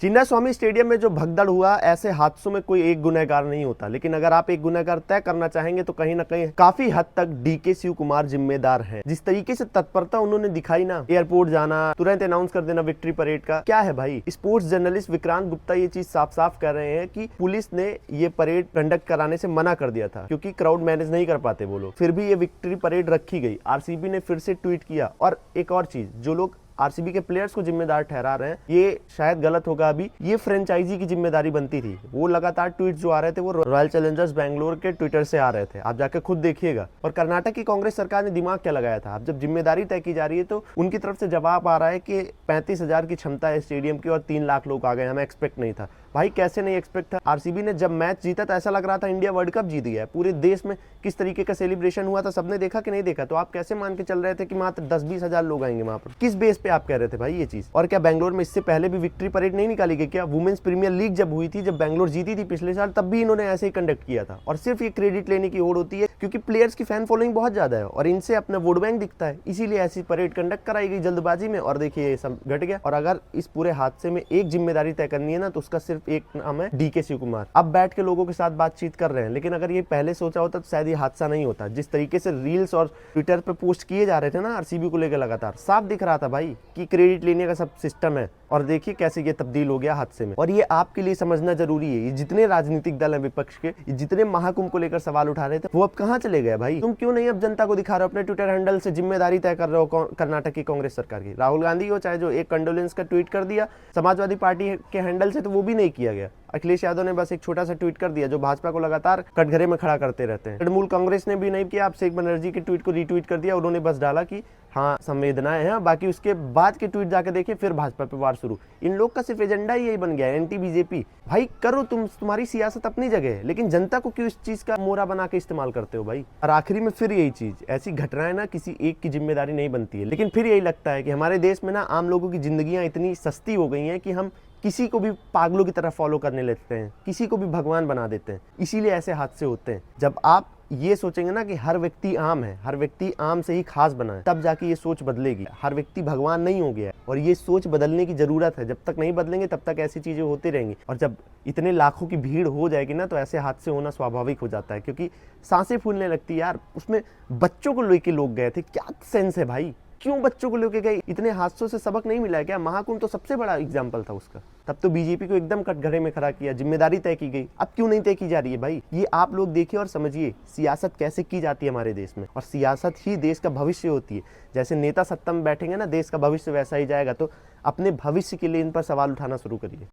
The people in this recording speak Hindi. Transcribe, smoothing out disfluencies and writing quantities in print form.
चिन्ना स्वामी स्टेडियम में जो भगदड़ हुआ, ऐसे हादसों में कोई एक गुनहगार नहीं होता, लेकिन अगर आप एक गुनहगार तय करना चाहेंगे तो कहीं ना कहीं काफी हद तक डीके शिव कुमार जिम्मेदार है। जिस तरीके से तत्परता उन्होंने दिखाई ना, एयरपोर्ट जाना, तुरंत अनाउंस कर देना विक्ट्री परेड का, क्या है भाई। स्पोर्ट्स जर्नलिस्ट विक्रांत गुप्ता ये चीज साफ साफ कर रहे हैं कि पुलिस ने ये परेड कंडक्ट कराने से मना कर दिया था क्योंकि क्राउड मैनेज नहीं कर पाते वो लोग, फिर भी ये विक्ट्री परेड रखी गई। आरसीबी ने फिर से ट्वीट किया। और एक और चीज, जो लोग आरसीबी के प्लेयर्स को जिम्मेदार ठहरा रहे हैं, ये शायद गलत होगा। अभी ये फ्रेंचाइजी की जिम्मेदारी बनती थी। वो लगातार ट्वीट जो आ रहे थे वो रॉयल चैलेंजर्स बैंगलोर के ट्विटर से आ रहे थे, आप जाके खुद देखिएगा। और कर्नाटक की कांग्रेस सरकार ने दिमाग क्या लगाया था। अब जब जिम्मेदारी तय की जा रही है तो उनकी तरफ से जवाब आ रहा है कि 35,000 की क्षमता है स्टेडियम की और 3 लाख लोग आ गए, हमें एक्सपेक्ट नहीं था। भाई कैसे नहीं एक्सपेक्ट था। आरसीबी ने जब मैच जीता तो ऐसा लग रहा था इंडिया वर्ल्ड कप जीत गया है। पूरे देश में किस तरीके का सेलिब्रेशन हुआ था, सबने देखा कि नहीं देखा। तो आप कैसे मान के चल रहे थे कि मात्र 10-20 हजार लोग आएंगे वहां पर, किस बेस पे आप कह रहे थे भाई ये चीज। और क्या बैंगलोर में इससे पहले भी विक्ट्री परेड नहीं निकाली गई क्या। वुमेन्स प्रीमियर लीग जब हुई थी, जब बैंगलोर जीती थी पिछले साल, तब भी इन्होंने ऐसे ही कंडक्ट किया था। और सिर्फ ये क्रेडिट लेने की होड़ होती है क्योंकि प्लेयर्स की फैन फॉलोइंग बहुत ज्यादा है और इनसे अपना वोट बैंक दिखता है, इसीलिए ऐसी परेड कंडक्ट कराई गई जल्दबाजी में। और देखिए ये सब घट गया। और अगर इस पूरे हादसे में एक जिम्मेदारी तय करनी है ना, तो उसका सिर्फ एक नाम है डीके शिव कुमार। अब बैठ के लोगों के साथ बातचीत कर रहे हैं, लेकिन अगर ये पहले सोचा होता तो शायद ये हादसा नहीं होता। जिस तरीके से रील्स और ट्विटर पे पोस्ट किए जा रहे थे ना आरसीबी को लेकर, लगातार साफ दिख रहा था भाई कि क्रेडिट लेने का सब सिस्टम है। और देखिए कैसे ये तब्दील हो गया हादसे में। और ये आपके लिए समझना जरूरी है, ये जितने राजनीतिक दल हैं विपक्ष के, जितने महाकुंभ को लेकर सवाल उठा रहे थे, वो अब कहाँ चले गए भाई। तुम क्यों नहीं अब जनता को दिखा रहे हो, अपने ट्विटर हैंडल से जिम्मेदारी तय कर रहे हो कर्नाटक की कांग्रेस सरकार की। राहुल गांधी हो चाहे, जो एक कंडोलेंस का ट्वीट कर दिया समाजवादी पार्टी के हैंडल से, तो वो भी नहीं किया गया। अखिलेश यादव ने बस एक छोटा सा ट्वीट कर दिया, जो भाजपा को लगातार कटघरे में खड़ा करते रहते हैं। तृणमूल कांग्रेस ने भी नहीं किया, अभिषेक बनर्जी के ट्वीट को रीट्वीट कर दिया। उन्होंने बस डाला कि हाँ संवेदनाएं हैं, बाकी उसके बाद के ट्वीट जाके देखे, फिर भाजपा पे वार शुरू। इन लोग का सिर्फ एजेंडा ही यही बन गया है, एंटी बीजेपी। भाई करो तुम्हारी सियासत अपनी जगह है, लेकिन जनता को क्यों इस चीज का मोहरा बना के इस्तेमाल करते हो भाई। और आखिरी में फिर यही चीज, ऐसी घटनाएं ना किसी एक की जिम्मेदारी नहीं बनती है, लेकिन फिर यही लगता है कि हमारे देश में ना आम लोगों की जिंदगियां इतनी सस्ती हो गई हैं कि हम किसी को भी पागलों की तरह फॉलो करने लगते हैं, किसी को भी भगवान बना देते हैं। इसीलिए ऐसे हादसे होते हैं। जब आप ये सोचेंगे ना कि हर व्यक्ति आम है, हर व्यक्ति आम से ही खास बना है, तब जाके ये सोच बदलेगी। हर व्यक्ति भगवान नहीं हो गया है और ये सोच बदलने की जरूरत है। जब तक नहीं बदलेंगे तब तक ऐसी चीजें होती रहेंगी। और जब इतने लाखों की भीड़ हो जाएगी ना, तो ऐसे हादसे होना स्वाभाविक हो जाता है, क्योंकि सांसें फूलने लगती है यार। उसमें बच्चों को लेके लोग गए थे, क्या सेंस है भाई, क्यों बच्चों को लेके गए। इतने हादसों से सबक नहीं मिला है क्या। महाकुंभ तो सबसे बड़ा एग्जाम्पल था उसका। तब तो बीजेपी को एकदम कटघरे में खड़ा किया, जिम्मेदारी तय की गई। अब क्यों नहीं तय की जा रही है भाई। ये आप लोग देखिए और समझिए सियासत कैसे की जाती है हमारे देश में। और सियासत ही देश का भविष्य होती है। जैसे नेता सत्ता में बैठेंगे ना, देश का भविष्य वैसा ही जाएगा। तो अपने भविष्य के लिए इन पर सवाल उठाना शुरू करिए।